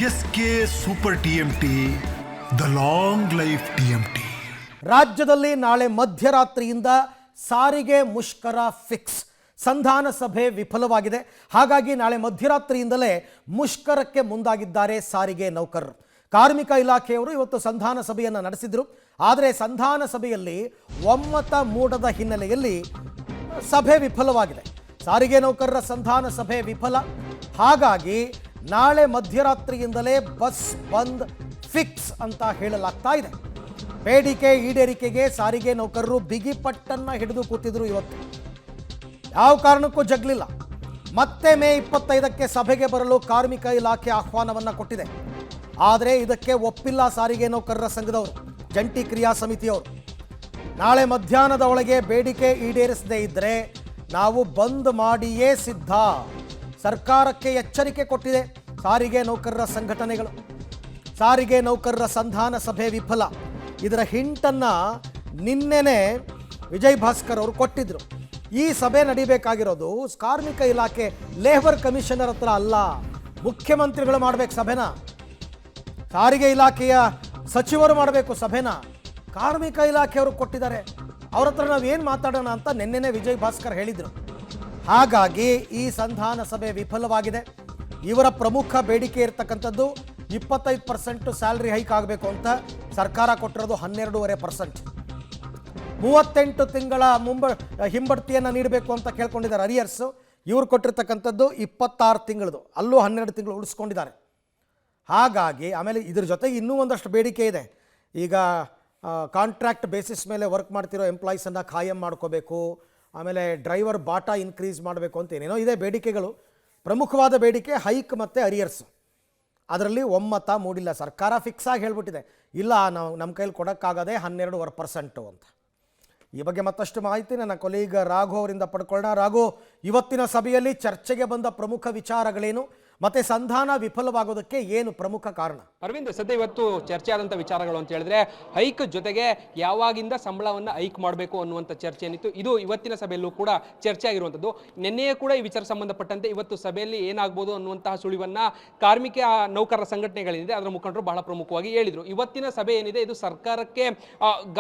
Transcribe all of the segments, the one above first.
S K super TMT, the long life TMT. ರಾಜ್ಯದಲ್ಲಿ ನಾಳೆ ಮಧ್ಯರಾತ್ರಿಯಿಂದ ಸಾರಿಗೆ ಮುಷ್ಕರ ಫಿಕ್ಸ್. ಸಂಧಾನ ಸಭೆ ವಿಫಲವಾಗಿದೆ. ಹಾಗಾಗಿ ನಾಳೆ ಮಧ್ಯರಾತ್ರಿಯಿಂದಲೇ ಮುಷ್ಕರಕ್ಕೆ ಮುಂದಾಗಿದ್ದಾರೆ ಸಾರಿಗೆ ನೌಕರರು. ಕಾರ್ಮಿಕ ಇಲಾಖೆಯವರು ಇವತ್ತು ಸಂಧಾನ ಸಭೆಯನ್ನು ನಡೆಸಿದರು. ಆದರೆ ಸಂಧಾನ ಸಭೆಯಲ್ಲಿ ಒಮ್ಮತ ಮೂಡದ ಹಿನ್ನೆಲೆಯಲ್ಲಿ ಸಭೆ ವಿಫಲವಾಗಿದೆ. ಸಾರಿಗೆ ನೌಕರರ ಸಂಧಾನ ಸಭೆ ವಿಫಲ. ಹಾಗಾಗಿ ನಾಳೆ ಮಧ್ಯರಾತ್ರಿಯಿಂದಲೇ ಬಸ್ ಬಂದ್ ಫಿಕ್ಸ್ ಅಂತ ಹೇಳಲಾಗ್ತಾ ಇದೆ. ಬೇಡಿಕೆ ಈಡೇರಿಕೆಗೆ ಸಾರಿಗೆ ನೌಕರರು ಬಿಗಿಪಟ್ಟನ್ನು ಹಿಡಿದು ಕೂತಿದ್ರು. ಇವತ್ತು ಯಾವ ಕಾರಣಕ್ಕೂ ಜಗ್ಲಿಲ್ಲ. ಮತ್ತೆ ಮೇ 25ಕ್ಕೆ ಸಭೆಗೆ ಬರಲು ಕಾರ್ಮಿಕ ಇಲಾಖೆ ಆಹ್ವಾನವನ್ನು ಕೊಟ್ಟಿದೆ. ಆದರೆ ಇದಕ್ಕೆ ಒಪ್ಪಿಲ್ಲ ಸಾರಿಗೆ ನೌಕರರ ಸಂಘದವರು, ಜಂಟಿ ಕ್ರಿಯಾ ಸಮಿತಿಯವರು. ನಾಳೆ ಮಧ್ಯಾಹ್ನದ ಒಳಗೆ ಬೇಡಿಕೆ ಈಡೇರಿಸದೇ ಇದ್ದರೆ ನಾವು ಬಂದ್ ಮಾಡಿಯೇ ಸಿದ್ಧ. ಸರ್ಕಾರಕ್ಕೆ ಎಚ್ಚರಿಕೆ ಕೊಟ್ಟಿದೆ ಸಾರಿಗೆ ನೌಕರರ ಸಂಘಟನೆಗಳು. ಸಾರಿಗೆ ನೌಕರರ ಸಂಧಾನ ಸಭೆ ವಿಫಲ. ಇದರ ಹಿಂಟನ್ನು ನಿನ್ನೆನೆ ವಿಜಯ್ ಭಾಸ್ಕರ್ ಅವರು ಕೊಟ್ಟಿದ್ರು. ಈ ಸಭೆ ನಡಿಬೇಕಾಗಿರೋದು ಕಾರ್ಮಿಕ ಇಲಾಖೆ ಲೇಬರ್ ಕಮಿಷನರ್ ಹತ್ರ ಅಲ್ಲ, ಮುಖ್ಯಮಂತ್ರಿಗಳು ಮಾಡಬೇಕು ಸಭೆನ. ಸಾರಿಗೆ ಇಲಾಖೆಯ ಸಚಿವರು ಮಾಡಬೇಕು ಸಭೆನ. ಕಾರ್ಮಿಕ ಇಲಾಖೆಯವರು ಕೊಟ್ಟಿದ್ದಾರೆ, ಅವ್ರ ಹತ್ರ ನಾವೇನು ಮಾತಾಡೋಣ ಅಂತ ನಿನ್ನೆನೆ ವಿಜಯ್ ಭಾಸ್ಕರ್ ಹೇಳಿದರು. ಹಾಗಾಗಿ ಈ ಸಂಧಾನ ಸಭೆ ವಿಫಲವಾಗಿದೆ. ಇವರ ಪ್ರಮುಖ ಬೇಡಿಕೆ ಇರತಕ್ಕಂಥದ್ದು 25% ಸ್ಯಾಲ್ರಿ ಹೈಕ್ ಆಗಬೇಕು ಅಂತ. ಸರ್ಕಾರ ಕೊಟ್ಟಿರೋದು 12.5%. 38 ತಿಂಗಳ ಹಿಂಬಡ್ತಿಯನ್ನು ನೀಡಬೇಕು ಅಂತ ಕೇಳ್ಕೊಂಡಿದ್ದಾರೆ ಅರಿಯರ್ಸು. ಇವ್ರು ಕೊಟ್ಟಿರ್ತಕ್ಕಂಥದ್ದು 26 ತಿಂಗಳದು, ಅಲ್ಲೂ 12 ತಿಂಗಳು ಉಳಿಸ್ಕೊಂಡಿದ್ದಾರೆ. ಹಾಗಾಗಿ ಆಮೇಲೆ ಇದ್ರ ಜೊತೆಗೆ ಇನ್ನೂ ಒಂದಷ್ಟು ಬೇಡಿಕೆ ಇದೆ. ಈಗ ಕಾಂಟ್ರಾಕ್ಟ್ ಬೇಸಿಸ್ ಮೇಲೆ ವರ್ಕ್ ಮಾಡ್ತಿರೋ ಎಂಪ್ಲಾಯೀಸನ್ನು ಖಾಯಂ ಮಾಡ್ಕೋಬೇಕು, ಆಮೇಲೆ ಡ್ರೈವರ್ ಬಾಟಾ ಇನ್ಕ್ರೀಸ್ ಮಾಡಬೇಕು ಅಂತ ಏನೇನೋ ಇದೆ ಬೇಡಿಕೆಗಳು. ಪ್ರಮುಖವಾದ ಬೇಡಿಕೆ ಹೈಕ್ ಮತ್ತು ಅರಿಯರ್ಸ್. ಅದರಲ್ಲಿ ಒಮ್ಮತ ಮೂಡಿಲ್ಲ. ಸರ್ಕಾರ ಫಿಕ್ಸ್ ಆಗಿ ಹೇಳ್ಬಿಟ್ಟಿದೆ, ಇಲ್ಲ ನಾವು ನಮ್ಮ ಕೈಲಿ ಕೊಡೋಕ್ಕಾಗದೆ 12.5% ಅಂತ. ಈ ಬಗ್ಗೆ ಮತ್ತಷ್ಟು ಮಾಹಿತಿ ನನ್ನ ಕೊಲೀಗ ರಾಘು ಅವರಿಂದ ಪಡ್ಕೊಳ್ಳೋಣ. ರಾಘು, ಇವತ್ತಿನ ಸಭೆಯಲ್ಲಿ ಚರ್ಚೆಗೆ ಬಂದ ಪ್ರಮುಖ ವಿಚಾರಗಳೇನು ಮತ್ತೆ ಸಂಧಾನ ವಿಫಲವಾಗೋದಕ್ಕೆ ಏನು ಪ್ರಮುಖ ಕಾರಣ? ಅರವಿಂದ್, ಸದ್ಯ ಇವತ್ತು ಚರ್ಚೆ ಆದಂಥ ವಿಚಾರಗಳು ಅಂತ ಹೇಳಿದ್ರೆ ಹೈಕ್ ಜೊತೆಗೆ ಯಾವಾಗಿಂದ ಸಂಬಳವನ್ನು ಹೈಕ್ ಮಾಡಬೇಕು ಅನ್ನುವಂಥ ಚರ್ಚೆ ಏನಿತ್ತು, ಇದು ಇವತ್ತಿನ ಸಭೆಯಲ್ಲೂ ಕೂಡ ಚರ್ಚೆ ಆಗಿರುವಂಥದ್ದು. ನಿನ್ನೆಯೇ ಕೂಡ ಈ ವಿಚಾರ ಸಂಬಂಧಪಟ್ಟಂತೆ ಇವತ್ತು ಸಭೆಯಲ್ಲಿ ಏನಾಗ್ಬೋದು ಅನ್ನುವಂತಹ ಸುಳಿವನ್ನ ಕಾರ್ಮಿಕ ನೌಕರರ ಸಂಘಟನೆಗಳಿದೆ ಅದರ ಮುಖಂಡರು ಬಹಳ ಪ್ರಮುಖವಾಗಿ ಹೇಳಿದರು. ಇವತ್ತಿನ ಸಭೆ ಏನಿದೆ ಇದು ಸರ್ಕಾರಕ್ಕೆ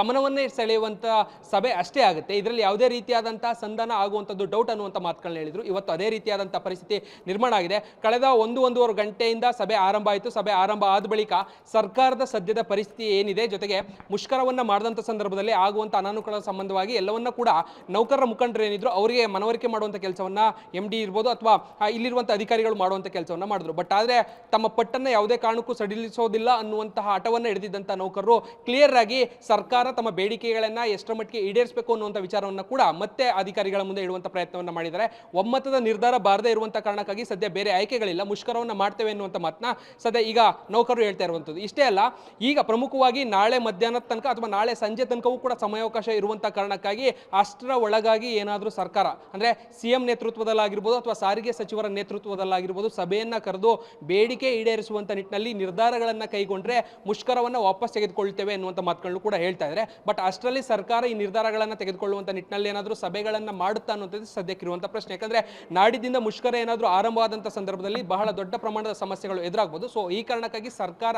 ಗಮನವನ್ನೇ ಸೆಳೆಯುವಂಥ ಸಭೆ ಅಷ್ಟೇ ಆಗುತ್ತೆ. ಇದರಲ್ಲಿ ಯಾವುದೇ ರೀತಿಯಾದಂತಹ ಸಂಧಾನ ಆಗುವಂಥದ್ದು ಡೌಟ್ ಅನ್ನುವಂಥ ಮಾತುಗಳನ್ನ ಹೇಳಿದರು. ಇವತ್ತು ಅದೇ ರೀತಿಯಾದಂಥ ಪರಿಸ್ಥಿತಿ ನಿರ್ಮಾಣ ಆಗಿದೆ. ಕಳೆದ 1-1.5 ಗಂಟೆಯಿಂದ ಸಭೆ ಆರಂಭ ಆಯಿತು. ಸಭೆ ಆರಂಭ ಆದ ಬಳಿಕ ಸರ್ಕಾರದ ಸದ್ಯದ ಪರಿಸ್ಥಿತಿ ಏನಿದೆ, ಜೊತೆಗೆ ಮುಷ್ಕರವನ್ನು ಮಾಡಿದಂಥ ಸಂದರ್ಭದಲ್ಲಿ ಆಗುವಂಥ ಅನಾನುಕೂಲ ಸಂಬಂಧವಾಗಿ ಎಲ್ಲವನ್ನ ಕೂಡ ನೌಕರರ ಮುಖಂಡರು ಏನಿದ್ರು ಅವರಿಗೆ ಮನವರಿಕೆ ಮಾಡುವಂಥ ಕೆಲಸವನ್ನ MD ಇರ್ಬೋದು ಅಥವಾ ಇಲ್ಲಿರುವಂಥ ಅಧಿಕಾರಿಗಳು ಮಾಡುವಂಥ ಕೆಲಸವನ್ನ ಮಾಡಿದ್ರು. ಬಟ್ ಆದರೆ ತಮ್ಮ ಪಟ್ಟನ್ನು ಯಾವುದೇ ಕಾರಣಕ್ಕೂ ಸಡಿಲಿಸೋದಿಲ್ಲ ಅನ್ನುವಂತಹ ಹಠವನ್ನು ಹಿಡಿದಿದ್ದಂಥ ನೌಕರರು ಕ್ಲಿಯರ್ ಆಗಿ ಸರ್ಕಾರ ತಮ್ಮ ಬೇಡಿಕೆಗಳನ್ನು ಎಷ್ಟರ ಮಟ್ಟಿಗೆ ಈಡೇರಿಸಬೇಕು ಅನ್ನುವಂಥ ವಿಚಾರವನ್ನು ಕೂಡ ಮತ್ತೆ ಅಧಿಕಾರಿಗಳ ಮುಂದೆ ಇಡುವಂಥ ಪ್ರಯತ್ನವನ್ನು ಮಾಡಿದ್ದಾರೆ. ಒಮ್ಮತದ ನಿರ್ಧಾರ ಬಾರದೇ ಇರುವಂಥ ಕಾರಣಕ್ಕಾಗಿ ಸದ್ಯ ಬೇರೆ ಆಯ್ಕೆಗಳಿಲ್ಲ, ಮುಷ್ಕರವನ್ನು ಮಾಡ್ತೇವೆ ಎನ್ನುವಂಥ ಮಾತನ್ನ ಸದ್ಯ ಈಗ ನೌಕರರು ಹೇಳ್ತಾ ಇರುವಂಥದ್ದು. ಇಷ್ಟೇ ಅಲ್ಲ, ಈಗ ಪ್ರಮುಖವಾಗಿ ನಾಳೆ ಮಧ್ಯಾಹ್ನದ ತನಕ ಅಥವಾ ನಾಳೆ ಸಂಜೆ ತನಕವೂ ಕೂಡ ಸಮಯಾವಕಾಶ ಇರುವಂಥ ಕಾರಣಕ್ಕಾಗಿ ಅಷ್ಟರ ಒಳಗಾಗಿ ಏನಾದರೂ ಸರ್ಕಾರ ಅಂದರೆ CM ನೇತೃತ್ವದಲ್ಲಾಗಿರ್ಬೋದು ಅಥವಾ ಸಾರಿಗೆ ಸಚಿವರ ನೇತೃತ್ವದಲ್ಲಾಗಿರ್ಬೋದು ಸಭೆಯನ್ನು ಕರೆದು ಬೇಡಿಕೆ ಈಡೇರಿಸುವಂಥ ನಿಟ್ಟಿನಲ್ಲಿ ನಿರ್ಧಾರಗಳನ್ನು ಕೈಗೊಂಡ್ರೆ ಮುಷ್ಕರವನ್ನು ವಾಪಸ್ ತೆಗೆದುಕೊಳ್ತೇವೆ ಎನ್ನುವಂಥ ಮಾತುಗಳನ್ನು ಕೂಡ ಹೇಳ್ತಾ ಇದ್ದಾರೆ. ಬಟ್ ಅಷ್ಟರಲ್ಲಿ ಸರ್ಕಾರ ಈ ನಿರ್ಧಾರಗಳನ್ನು ತೆಗೆದುಕೊಳ್ಳುವಂಥ ನಿಟ್ಟಿನಲ್ಲಿ ಏನಾದರೂ ಸಭೆಗಳನ್ನು ಮಾಡುತ್ತಾ ಅನ್ನೋಂಥದ್ದು ಸದ್ಯಕ್ಕಿರುವಂಥ ಪ್ರಶ್ನೆ. ಯಾಕಂದರೆ ನಾಡಿದಿಂದ ಮುಷ್ಕರ ಏನಾದರೂ ಆರಂಭವಾದಂಥ ಸಂದರ್ಭದಲ್ಲಿ ಬಹಳ ದೊಡ್ಡ ಪ್ರಮಾಣದ ಸಮಸ್ಯೆಗಳು ಎದುರಾಗಬಹುದು. ಸೊ ಈ ಕಾರಣಕ್ಕಾಗಿ ಸರ್ಕಾರ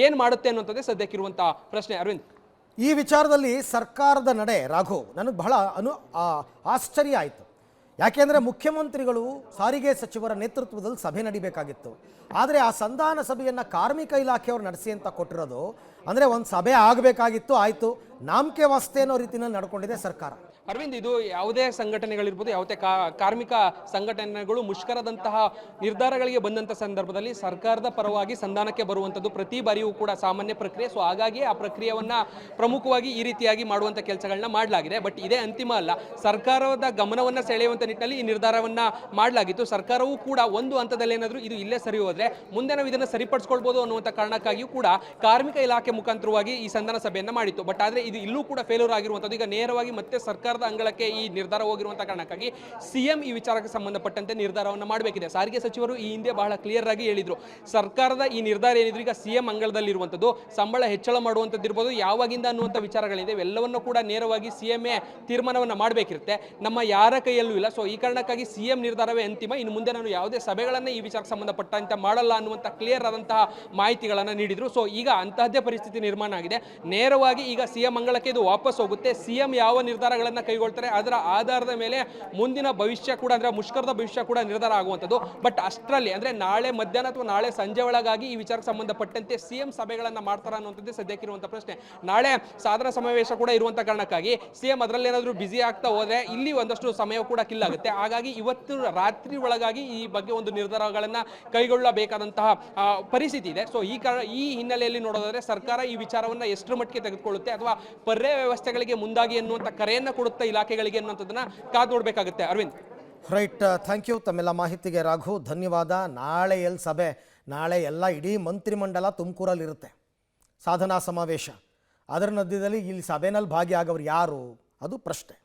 ಏನು ಮಾಡುತ್ತೆ ಅನ್ನುವಂಥದ್ದೇ ಸದ್ಯಕ್ಕಿರುವಂಥ ಪ್ರಶ್ನೆ. ಅರವಿಂದ್, ಈ ವಿಚಾರದಲ್ಲಿ ಸರ್ಕಾರದ ನಡೆ ರಾಘು ನನಗೆ ಬಹಳ ಆಶ್ಚರ್ಯ ಆಯಿತು. ಯಾಕೆಂದರೆ ಮುಖ್ಯಮಂತ್ರಿಗಳು ಸಾರಿಗೆ ಸಚಿವರ ನೇತೃತ್ವದಲ್ಲಿ ಸಭೆ ನಡಿಬೇಕಾಗಿತ್ತು. ಆದರೆ ಆ ಸಂಧಾನ ಸಭೆಯನ್ನು ಕಾರ್ಮಿಕ ಇಲಾಖೆಯವರು ನಡೆಸಿ ಅಂತ ಕೊಟ್ಟಿರೋದು ಅಂದರೆ ಒಂದು ಸಭೆ ಆಗಬೇಕಾಗಿತ್ತು, ಆಯಿತು, ನಾಮಕೆ ವಾಸ್ತೆ ಅನ್ನೋ ರೀತಿಯಲ್ಲಿ ನಡ್ಕೊಂಡಿದೆ ಸರ್ಕಾರ. ಅರವಿಂದ್, ಇದು ಯಾವುದೇ ಸಂಘಟನೆಗಳಿರ್ಬೋದು, ಯಾವುದೇ ಕಾರ್ಮಿಕ ಸಂಘಟನೆಗಳು ಮುಷ್ಕರದಂತಹ ನಿರ್ಧಾರಗಳಿಗೆ ಬಂದಂಥ ಸಂದರ್ಭದಲ್ಲಿ ಸರ್ಕಾರದ ಪರವಾಗಿ ಸಂಧಾನಕ್ಕೆ ಬರುವಂಥದ್ದು ಪ್ರತಿ ಬಾರಿಯೂ ಕೂಡ ಸಾಮಾನ್ಯ ಪ್ರಕ್ರಿಯೆ. ಸೊ ಹಾಗಾಗಿ ಆ ಪ್ರಕ್ರಿಯೆಯನ್ನು ಪ್ರಮುಖವಾಗಿ ಈ ರೀತಿಯಾಗಿ ಮಾಡುವಂಥ ಕೆಲಸಗಳನ್ನ ಮಾಡಲಾಗಿದೆ. ಬಟ್ ಇದೇ ಅಂತಿಮ ಅಲ್ಲ, ಸರ್ಕಾರದ ಗಮನವನ್ನು ಸೆಳೆಯುವಂಥ ನಿಟ್ಟಿನಲ್ಲಿ ಈ ನಿರ್ಧಾರವನ್ನು ಮಾಡಲಾಗಿತ್ತು. ಸರ್ಕಾರವೂ ಕೂಡ ಒಂದು ಹಂತದಲ್ಲಿ ಏನಾದರೂ ಇದು ಇಲ್ಲೇ ಸರಿ ಹೋದರೆ ಮುಂದೆ ನಾವು ಇದನ್ನು ಸರಿಪಡಿಸ್ಕೊಳ್ಬೋದು ಅನ್ನುವಂಥ ಕಾರಣಕ್ಕಾಗಿಯೂ ಕೂಡ ಕಾರ್ಮಿಕ ಇಲಾಖೆ ಮುಖಾಂತರವಾಗಿ ಈ ಸಂಧಾನ ಸಭೆಯನ್ನು ಮಾಡಿತ್ತು. ಬಟ್ ಆದರೆ ಇದು ಇಲ್ಲೂ ಕೂಡ ಫೇಲ್ಯೂರ್ ಆಗಿರುವಂಥದ್ದು. ಈಗ ನೇರವಾಗಿ ಮತ್ತೆ ಸರ್ಕಾರದ ಸರ್ಕಾರದ ಅಂಗಳಕ್ಕೆ ಈ ನಿರ್ಧಾರ ಹೋಗಿರುವಂತಹ ಕಾರಣಕ್ಕಾಗಿ ಸಿಎಂ ಈ ವಿಚಾರಕ್ಕೆ ಸಂಬಂಧಪಟ್ಟಂತೆ ನಿರ್ಧಾರವನ್ನು ಮಾಡಬೇಕಿದೆ. ಸಾರಿಗೆ ಸಚಿವರು ಈ ಹಿಂದೆ ಬಹಳ ಕ್ಲಿಯರ್ ಆಗಿ ಹೇಳಿದ್ರು, ಸರ್ಕಾರದ ಈ ನಿರ್ಧಾರ ಏನಿದ್ರು ಈಗ ಸಿಎಂ ಅಂಗಳದಲ್ಲಿ ಇರುವಂತದ್ದು, ಸಂಬಳ ಹೆಚ್ಚಳ ಮಾಡುವಂತದ್ದು ಇರ್ಬೋದು, ಯಾವಾಗಿಂದ ಅನ್ನುವಂಥ ವಿಚಾರಗಳಿದೆ, ಇವೆಲ್ಲವನ್ನು ಕೂಡ ನೇರವಾಗಿ ಸಿಎಂ ತೀರ್ಮಾನವನ್ನು ಮಾಡಬೇಕಿರುತ್ತೆ. ನಮ್ಮ ಯಾರ ಕೈಯಲ್ಲೂ ಇಲ್ಲ. ಸೊ ಈ ಕಾರಣಕ್ಕಾಗಿ ಸಿಎಂ ನಿರ್ಧಾರವೇ ಅಂತಿಮ. ಇನ್ನು ಮುಂದೆ ನಾನು ಯಾವುದೇ ಸಭೆಗಳನ್ನ ಈ ವಿಚಾರಕ್ಕೆ ಸಂಬಂಧಪಟ್ಟಂತೆ ಮಾಡಲ್ಲ ಅನ್ನುವಂಥ ಕ್ಲಿಯರ್ ಆದಂತಹ ಮಾಹಿತಿಗಳನ್ನು ನೀಡಿದ್ರು. ಸೊ ಈಗ ಅಂತಹದ್ದೇ ಪರಿಸ್ಥಿತಿ ನಿರ್ಮಾಣ ಆಗಿದೆ. ನೇರವಾಗಿ ಈಗ ಸಿಎಂ ಅಂಗಳಕ್ಕೆ ಇದು ವಾಪಸ್ ಹೋಗುತ್ತೆ. ಸಿಎಂ ಯಾವ ನಿರ್ಧಾರಗಳನ್ನು ಕೈಗೊಳ್ತಾರೆ ಅದರ ಆಧಾರದ ಮೇಲೆ ಮುಂದಿನ ಭವಿಷ್ಯ ಕೂಡ, ಅಂದ್ರೆ ಮುಷ್ಕರದ ಭವಿಷ್ಯ ಕೂಡ ನಿರ್ಧಾರ ಆಗುವಂಥದ್ದು. ಬಟ್ ಅಷ್ಟರಲ್ಲಿ ಅಂದ್ರೆ ನಾಳೆ ಮಧ್ಯಾಹ್ನ ಅಥವಾ ನಾಳೆ ಸಂಜೆ ಒಳಗಾಗಿ ಈ ವಿಚಾರಕ್ಕೆ ಸಂಬಂಧಪಟ್ಟಂತೆ ಸಿಎಂ ಸಭೆಗಳನ್ನ ಮಾಡ್ತಾರ ಅನ್ನುವಂಥದ್ದೇ ಸದ್ಯಕ್ಕಿರುವಂಥ ಪ್ರಶ್ನೆ. ನಾಳೆ ಸಾಧನ ಸಮಾವೇಶ ಕೂಡ ಇರುವಂಥ ಕಾರಣಕ್ಕಾಗಿ ಸಿಎಂ ಅದರಲ್ಲಿ ಏನಾದರೂ ಬ್ಯುಸಿ ಆಗ್ತಾ ಹೋದ್ರೆ ಇಲ್ಲಿ ಒಂದಷ್ಟು ಸಮಯ ಕೂಡ ಕಿಲ್ ಆಗುತ್ತೆ. ಹಾಗಾಗಿ ಇವತ್ತು ರಾತ್ರಿ ಒಳಗಾಗಿ ಈ ಬಗ್ಗೆ ಒಂದು ನಿರ್ಧಾರಗಳನ್ನ ಕೈಗೊಳ್ಳಬೇಕಾದಂತಹ ಪರಿಸ್ಥಿತಿ ಇದೆ. ಸೊ ಈ ಹಿನ್ನೆಲೆಯಲ್ಲಿ ನೋಡೋದಾದ್ರೆ ಸರ್ಕಾರ ಈ ವಿಚಾರವನ್ನ ಎಷ್ಟರ ಮಟ್ಟಿಗೆ ತೆಗೆದುಕೊಳ್ಳುತ್ತೆ ಅಥವಾ ಪರ್ಯಾಯ ವ್ಯವಸ್ಥೆಗಳಿಗೆ ಮುಂದಾಗಿ ಎನ್ನುವಂಥ ಕರೆಯನ್ನ ಕೊಡುತ್ತಾ ಇಲಾಖೆಗಳಿಗೆ ಅನ್ನುವಂಥದ್ದನ್ನ ಕಾದು ನೋಡಬೇಕಾಗುತ್ತೆ. ಅರವಿಂದ್, ರೈಟ್, ಥ್ಯಾಂಕ್ ಯು ತಮ್ಮೆಲ್ಲ ಮಾಹಿತಿಗೆ ರಾಘು, ಧನ್ಯವಾದ. ನಾಳೆ ಎಲ್ಲಿ ಸಭೆ? ನಾಳೆ ಎಲ್ಲ ಇಡೀ ಮಂತ್ರಿಮಂಡಲ ತುಮಕೂರಲ್ಲಿರುತ್ತೆ, ಸಾಧನಾ ಸಮಾವೇಶ. ಅದರ ಮಧ್ಯದಲ್ಲಿ ಇಲ್ಲಿ ಸಭೆಯಲ್ಲಿ ಭಾಗಿಯಾಗವರು ಯಾರು? ಅದು ಪ್ರಶ್ನೆ.